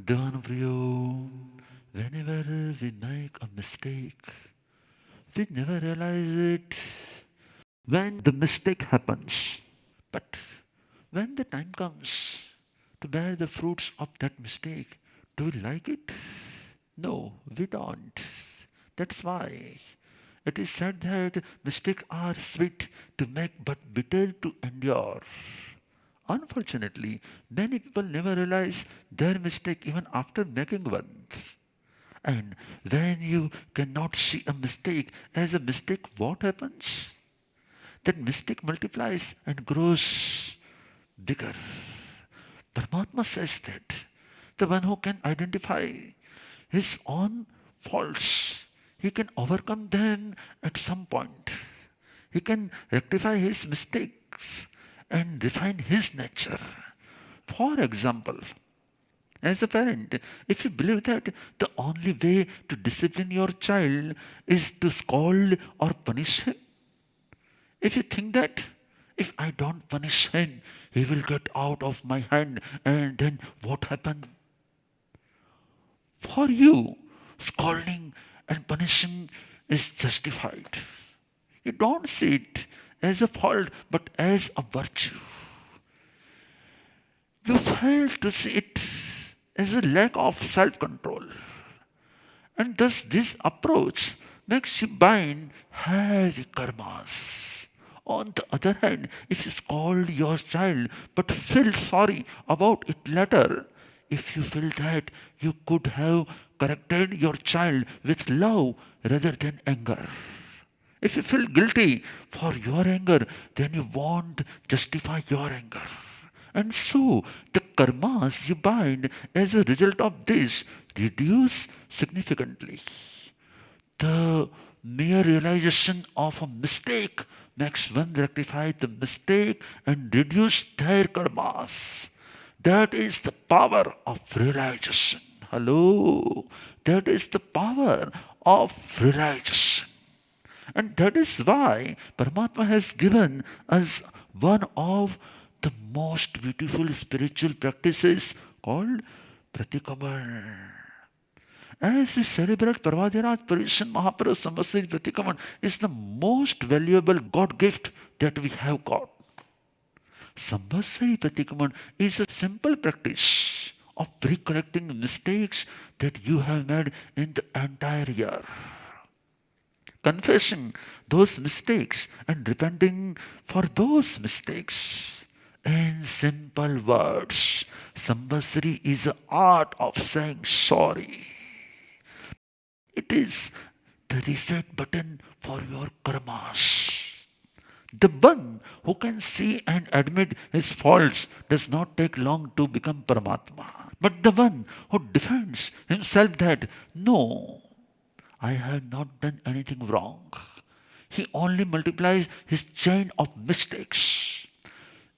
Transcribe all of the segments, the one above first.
Dhanpriyo, whenever we make a mistake, we never realize it when the mistake happens. But when the time comes to bear the fruits of that mistake, do we like it? No, we don't. That's why it is said that mistakes are sweet to make but bitter to endure. Unfortunately, many people never realize their mistake even after making one. And when you cannot see a mistake as a mistake, what happens? That mistake multiplies and grows bigger. Paramatma says that the one who can identify his own faults, he can overcome them at some point. He can rectify his mistakes and refine his nature. For example, as a parent, if you believe that the only way to discipline your child is to scold or punish him, if you think that if I don't punish him, he will get out of my hand, and then what happens? For you, scolding and punishing is justified. You don't see it as a fault but as a virtue. You fail to see it as a lack of self control. And thus, this approach makes you bind heavy karmas. On the other hand, if you scold your child but feel sorry about it later, if you feel that you could have corrected your child with love rather than anger, if you feel guilty for your anger, then you won't justify your anger. And so the karmas you bind as a result of this reduce significantly. The mere realization of a mistake makes one rectify the mistake and reduce their karmas. That is the power of realization. Hello. That is the power of realization. And that is why Paramatma has given us one of the most beautiful spiritual practices called Pratikaman. As we celebrate Parvadhiraj Paryushan Mahaparva Samvatsari Pratikaman is the most valuable God gift that we have got. Samvatsari Pratikaman is a simple practice of recollecting mistakes that you have made in the entire year. Confessing those mistakes and repenting for those mistakes. In simple words, Samvatsari is the art of saying sorry. It is the reset button for your karmas. The one who can see and admit his faults does not take long to become Paramatma. But the one who defends himself that, no, I have not done anything wrong. He only multiplies his chain of mistakes.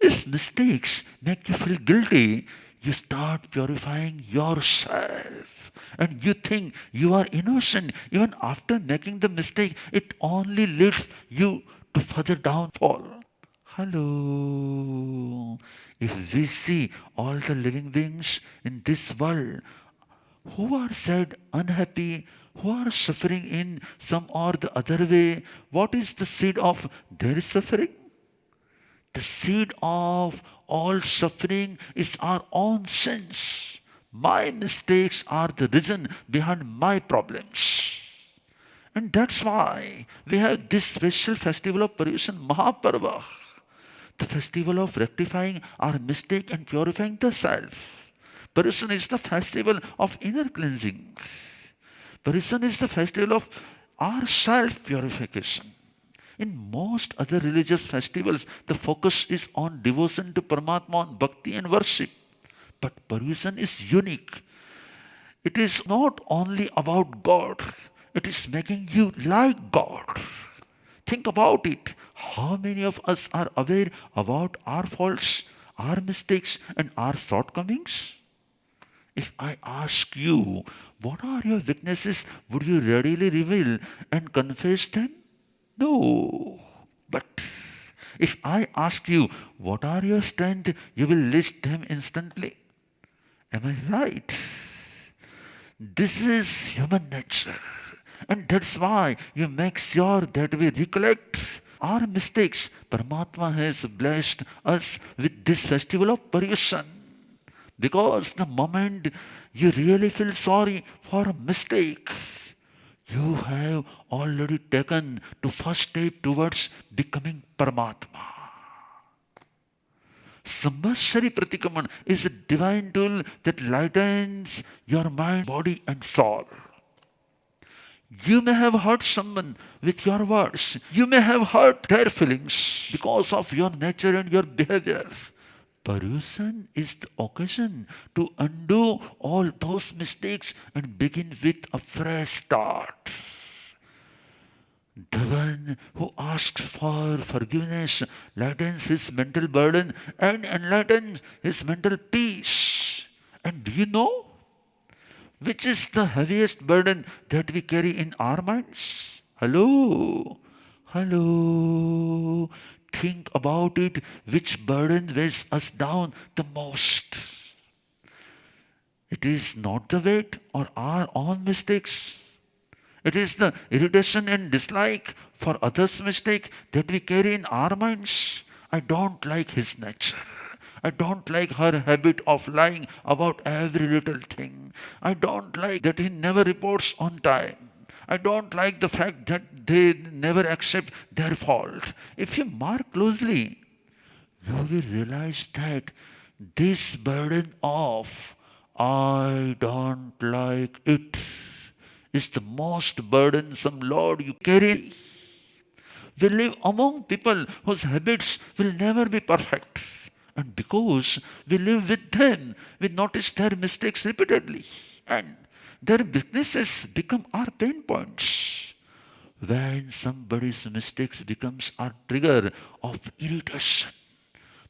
If mistakes make you feel guilty, you start purifying yourself. And you think you are innocent. Even after making the mistake, it only leads you to further downfall. Hello. If we see all the living beings in this world who are sad, unhappy, who are suffering in some or the other way, what is the seed of their suffering? The seed of all suffering is our own sins. My mistakes are the reason behind my problems. And that's why we have this special festival of Paryushan Mahaparva, the festival of rectifying our mistake and purifying the self. Paryushan is the festival of inner cleansing. Paryushan is the festival of our self-purification. In most other religious festivals, the focus is on devotion to Paramatma, on bhakti and worship. But Paryushan is unique. It is not only about God, it is making you like God. Think about it. How many of us are aware about our faults, our mistakes, and our shortcomings? If I ask you, what are your weaknesses, would you readily reveal and confess them? No. But if I ask you, what are your strengths, you will list them instantly. Am I right? This is human nature. And that's why you make sure that we recollect our mistakes. Paramatma has blessed us with this festival of Paryushan. Because the moment you really feel sorry for a mistake, you have already taken the first step towards becoming Paramatma. Samvatsari Pratikaman is a divine tool that lightens your mind, body, and soul. You may have hurt someone with your words. You may have hurt their feelings because of your nature and your behavior. Paryushan is the occasion to undo all those mistakes and begin with a fresh start. The one who asks for forgiveness lightens his mental burden and enlightens his mental peace. And do you know which is the heaviest burden that we carry in our minds? Hello? Hello? Think about it. Which burden weighs us down the most? It is not the weight or our own mistakes. It is the irritation and dislike for others' mistake that we carry in our minds. I don't like his nature. I don't like her habit of lying about every little thing. I don't like that he never reports on time. I don't like the fact that they never accept their fault. If you mark closely, you will realize that this burden of I don't like it is the most burdensome load you carry. We live among people whose habits will never be perfect. And because we live with them, we notice their mistakes repeatedly. And their weaknesses become our pain points. When somebody's mistakes becomes our trigger of irritation,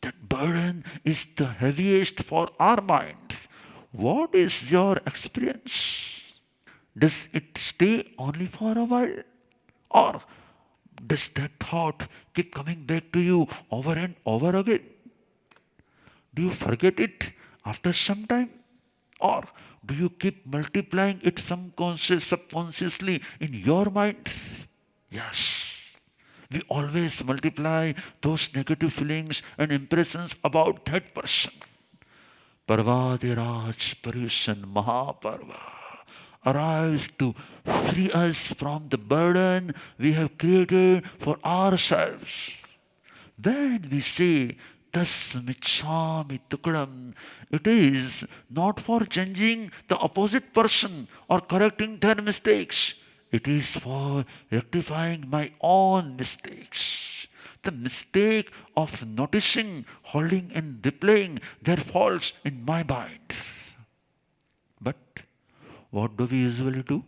that burden is the heaviest for our mind. What is your experience? Does it stay only for a while? Or does that thought keep coming back to you over and over again? Do you forget it after some time? Or do you keep multiplying it subconsciously in your mind? Yes. We always multiply those negative feelings and impressions about that person. Parvadiraj Paryushan Mahaparva arrives to free us from the burden we have created for ourselves. When we say Tasmichami Tukadam, it is not for changing the opposite person or correcting their mistakes. It is for rectifying my own mistakes. The mistake of noticing, holding, and replaying their faults in my mind. But what do we usually do?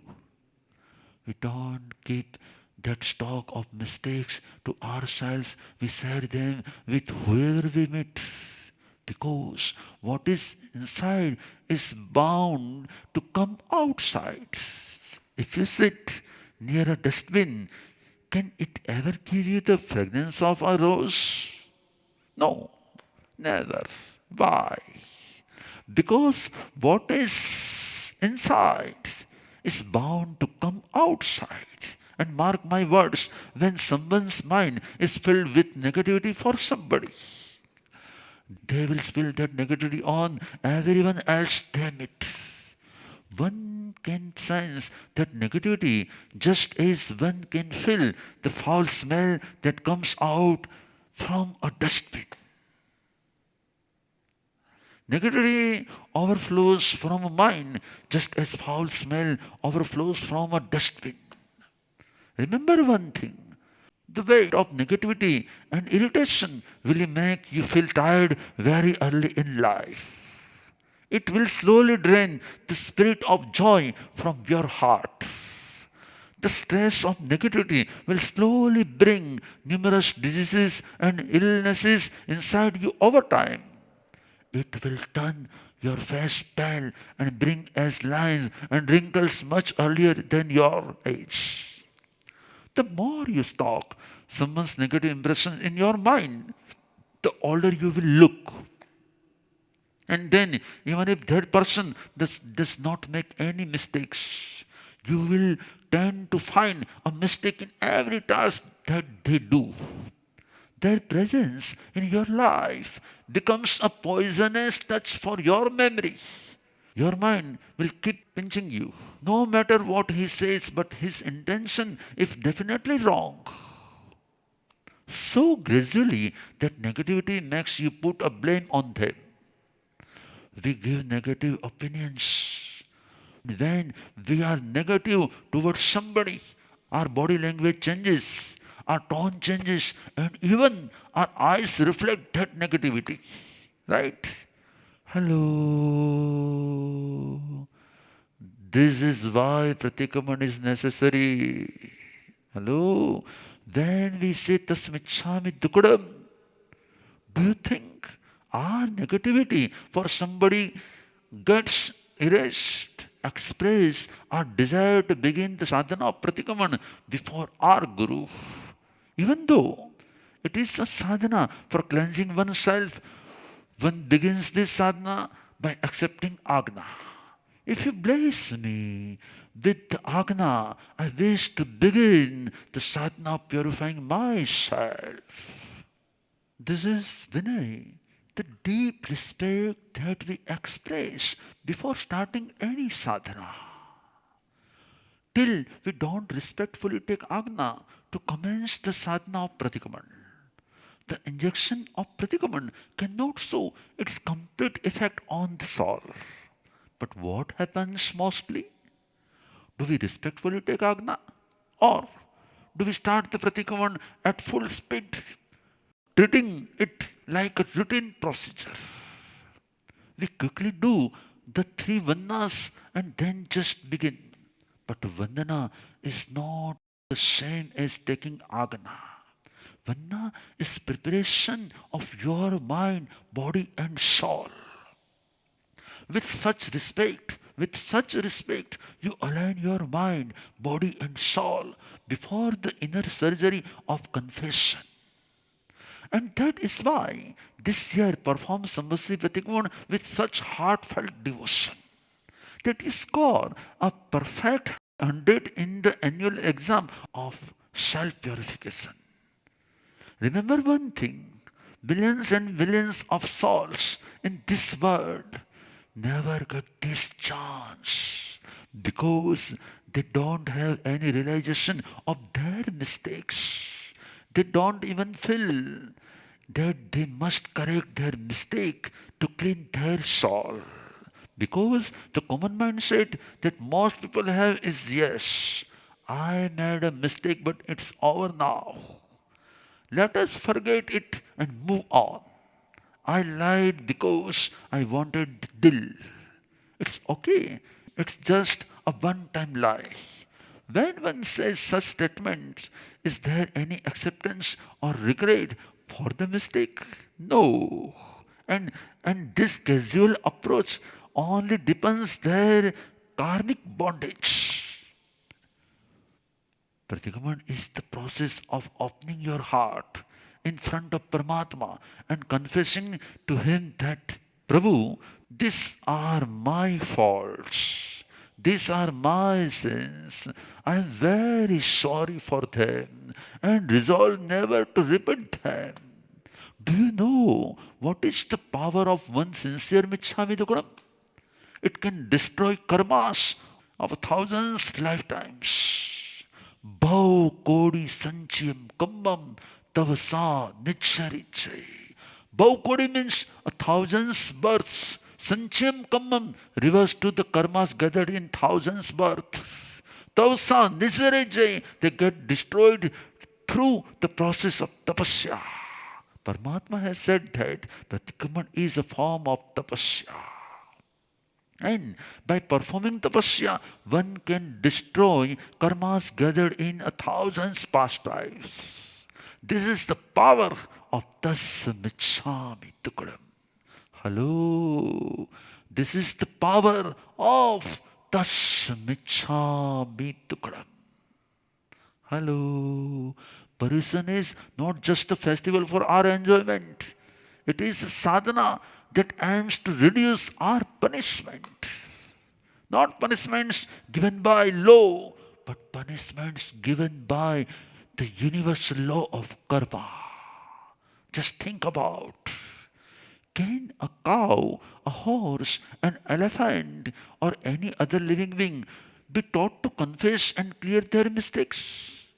We don't keep that stock of mistakes to ourselves. We share them with whoever we meet. Because what is inside is bound to come outside. If you sit near a dustbin, can it ever give you the fragrance of a rose? No, never. Why? Because what is inside is bound to come outside. And mark my words, when someone's mind is filled with negativity for somebody, they will spill that negativity on everyone else they meet. One can sense that negativity just as one can feel the foul smell that comes out from a dustbin. Negativity overflows from a mind just as foul smell overflows from a dustbin. Remember one thing, the weight of negativity and irritation will make you feel tired very early in life. It will slowly drain the spirit of joy from your heart. The stress of negativity will slowly bring numerous diseases and illnesses inside you over time. It will turn your face pale and bring as lines and wrinkles much earlier than your age. The more you stalk someone's negative impression in your mind, the older you will look. And then, even if that person does not make any mistakes, you will tend to find a mistake in every task that they do. Their presence in your life becomes a poisonous touch for your memory. Your mind will keep pinching you. No matter what he says, but his intention is definitely wrong. So gradually, that negativity makes you put a blame on them. We give negative opinions. When we are negative towards somebody, our body language changes, our tone changes, and even our eyes reflect that negativity. Right? Hello. This is why Pratikaman is necessary. Hello. When we say Tasmichami Dukadam, do you think our negativity for somebody gets erased, expressed, our desire to begin the sadhana of Pratikaman before our Guru? Even though it is a sadhana for cleansing oneself, one begins this sadhana by accepting Agna. If you bless me with the Agna, I wish to begin the sadhana of purifying myself. This is Vinay, the deep respect that we express before starting any sadhana. Till we don't respectfully take Agna to commence the sadhana of Pratikaman. The injection of Pratikaman cannot show its complete effect on the soul. But what happens mostly? Do we respectfully take Agna? Or do we start the Pratikaman at full speed, treating it like a routine procedure? We quickly do the three Vandanas and then just begin. But Vandana is not the same as taking Agna. Vandana is preparation of your mind, body and soul. With such respect, you align your mind, body and soul before the inner surgery of confession. And that is why this year perform Samvasri Pratikaman with such heartfelt devotion. That is score a perfect 100 in the annual exam of self-purification. Remember one thing, billions and billions of souls in this world never get this chance because they don't have any realization of their mistakes. They don't even feel that they must correct their mistake to clean their soul. Because the common mindset that most people have is yes, I made a mistake, but it's over now. Let us forget it and move on. I lied because I wanted the deal. It's okay. It's just a one-time lie. When one says such statements, is there any acceptance or regret for the mistake? No. And this casual approach only deepens their karmic bondage. Pratikaman is the process of opening your heart in front of Paramatma and confessing to him that, Prabhu, these are my faults. These are my sins. I am very sorry for them and resolve never to repeat them. Do you know what is the power of one sincere Michhami Dukkadam? It can destroy karmas of thousands lifetimes. Bhau kodi sanchiyam kammam tavasa nicharichai. Bhau kodi means a thousands births. Sanchiyam kammam refers to the karmas gathered in thousands births. Tavasa nicharichai, they get destroyed through the process of tapasya. Paramatma has said that Pratikaman is a form of tapasya. And by performing tapasya, one can destroy karmas gathered in a thousands past lives. This is the power of Tasmichami Tukadam. Hello. This is the power of Tasmichami Tukadam. Hello. Paryushan is not just a festival for our enjoyment. It is a sadhana that aims to reduce our punishment. Not punishments given by law, but punishments given by the universal law of karma. Just think about, can a cow, a horse, an elephant, or any other living being be taught to confess and clear their mistakes?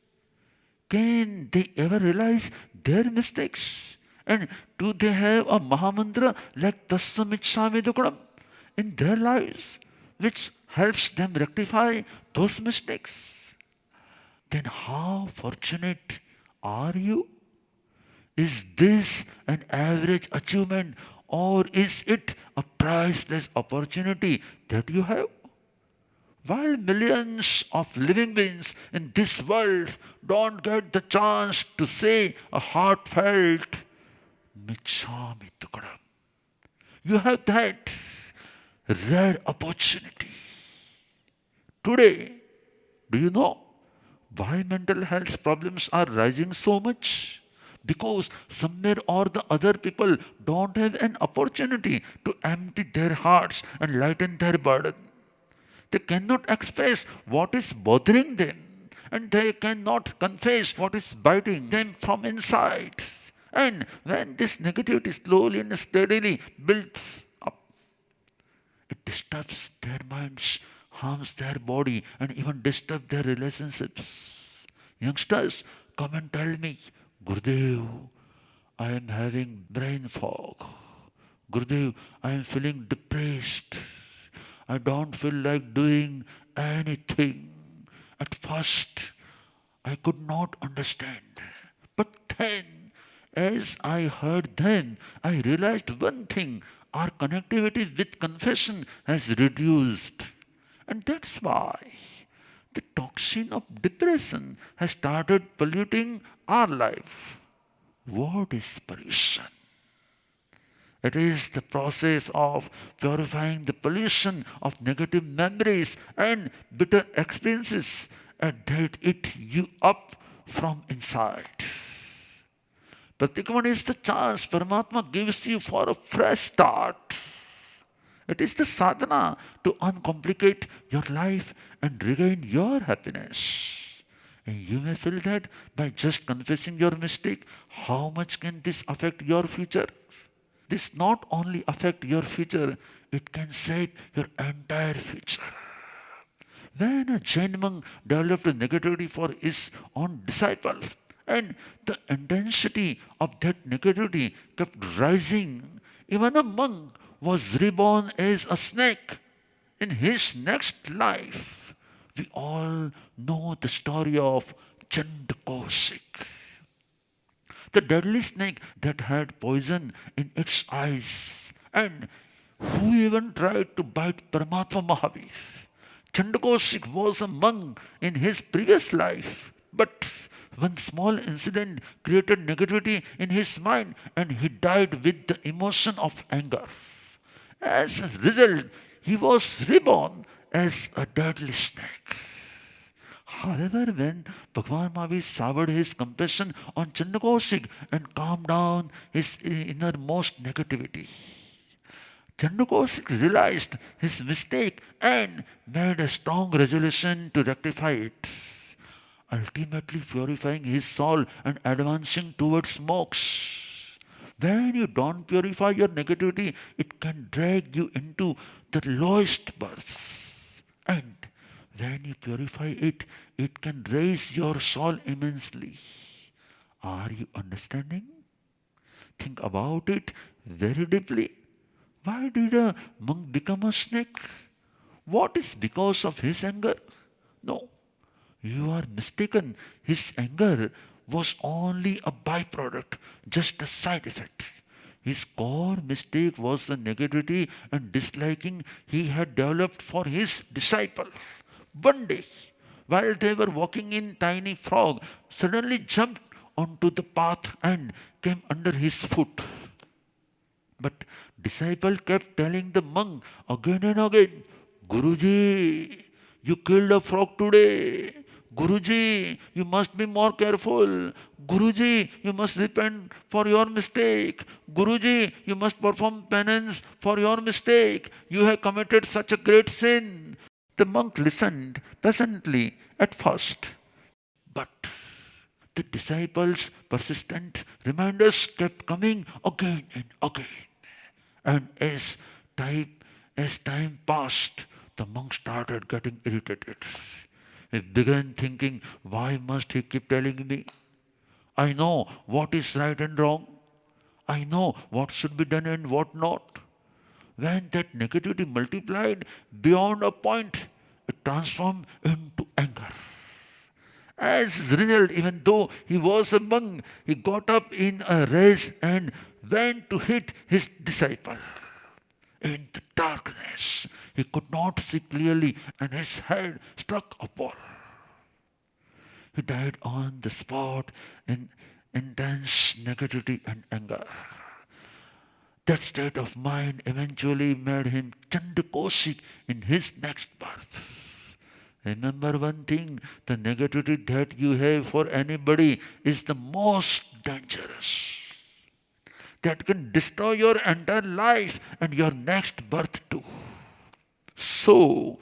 Can they ever realize their mistakes? And do they have a Mahamantra like Tassam Ichchami Dukadam in their lives, which helps them rectify those mistakes? Then how fortunate are you? Is this an average achievement, or is it a priceless opportunity that you have? While millions of living beings in this world don't get the chance to say a heartfelt Michami Tukadam, you have that rare opportunity. Today, do you know why mental health problems are rising so much? Because somewhere or the other people don't have an opportunity to empty their hearts and lighten their burden. They cannot express what is bothering them, and they cannot confess what is biting them from inside. And when this negativity slowly and steadily builds up, it disturbs their minds, harms their body, and even disturbs their relationships. Youngsters, come and tell me, Gurudev, I am having brain fog. Gurudev, I am feeling depressed. I don't feel like doing anything. At first, I could not understand. But then, as I heard them, I realized one thing: our connectivity with confession has reduced. And that's why the toxin of depression has started polluting our life. What is pollution? It is the process of purifying the pollution of negative memories and bitter experiences that eat you up from inside. Pratikaman is the chance Paramatma gives you for a fresh start. It is the sadhana to uncomplicate your life and regain your happiness. And you may feel that by just confessing your mistake, how much can this affect your future? This not only affect your future, it can shape your entire future. When a Jain monk developed negativity for his own disciple, and the intensity of that negativity kept rising, even a monk was reborn as a snake in his next life. We all know the story of Chandakosik, the deadly snake that had poison in its eyes, and who even tried to bite Paramatma Mahavir. Chandakosik was a monk in his previous life, but one small incident created negativity in his mind and he died with the emotion of anger. As a result, he was reborn as a deadly snake. However, when Bhagwan Mahavir showered his compassion on Chandakosik and calmed down his innermost negativity, Chandakosik realized his mistake and made a strong resolution to rectify it, ultimately purifying his soul and advancing towards moksha. When you don't purify your negativity, it can drag you into the lowest birth. And when you purify it, it can raise your soul immensely. Are you understanding? Think about it very deeply. Why did a monk become a snake? What is because of his anger? No, you are mistaken. His anger was only a byproduct, just a side effect. His core mistake was the negativity and disliking he had developed for his disciple. One day, while they were walking in, tiny frog suddenly jumped onto the path and came under his foot. But disciple kept telling the monk again and again, Guruji, you killed a frog today. Guruji, you must be more careful. Guruji, you must repent for your mistake. Guruji, you must perform penance for your mistake. You have committed such a great sin. The monk listened patiently at first, but the disciples' persistent reminders kept coming again and again. And time, as time passed, the monk started getting irritated. He began thinking, why must he keep telling me? I know what is right and wrong. I know what should be done and what not. When that negativity multiplied beyond a point, it transformed into anger. As a result, even though he was a monk, he got up in a rage and went to hit his disciple. In the darkness, he could not see clearly, and his head struck a wall. He died on the spot in intense negativity and anger. That state of mind eventually made him Chandakoshik in his next birth. Remember one thing, the negativity that you have for anybody is the most dangerous. That can destroy your entire life and your next birth too. So,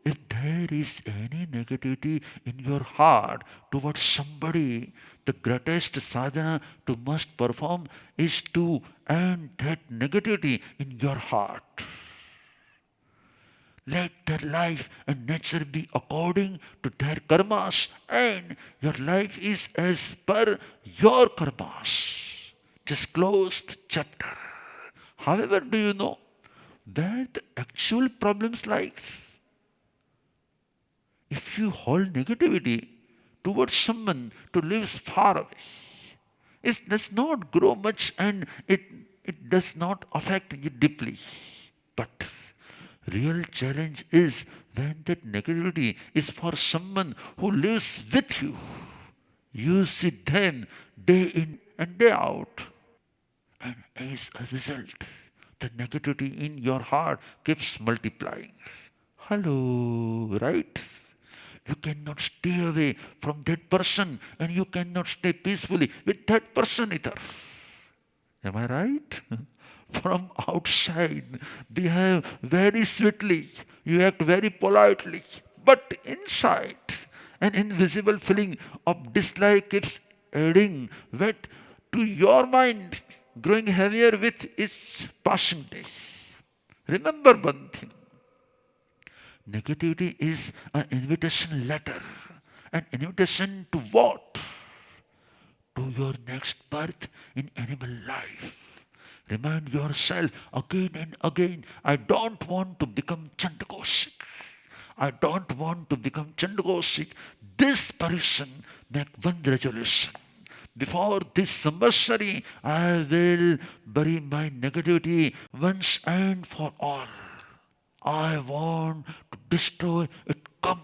if there is any negativity in your heart towards somebody, the greatest sadhana to must perform is to end that negativity in your heart. Let their life and nature be according to their karmas, and your life is as per your karmas. Just closed chapter. However, do you know where the actual problems lie? If you hold negativity towards someone who lives far away, it does not grow much and it does not affect you deeply. But real challenge is when that negativity is for someone who lives with you. You see them day in and day out. And as a result, the negativity in your heart keeps multiplying. Hello, right? You cannot stay away from that person and you cannot stay peacefully with that person either. Am I right? From outside, behave very sweetly, you act very politely, but inside, an invisible feeling of dislike keeps adding weight to your mind, growing heavier with its passing day. Remember one thing, negativity is an invitation letter. An invitation to what? To your next birth in animal life. Remind yourself again and again, I don't want to become Chandakoshik. I don't want to become Chandakoshik. This Paryushan make one resolution. Before this Samvatsari, I will bury my negativity once and for all. I want to destroy it completely.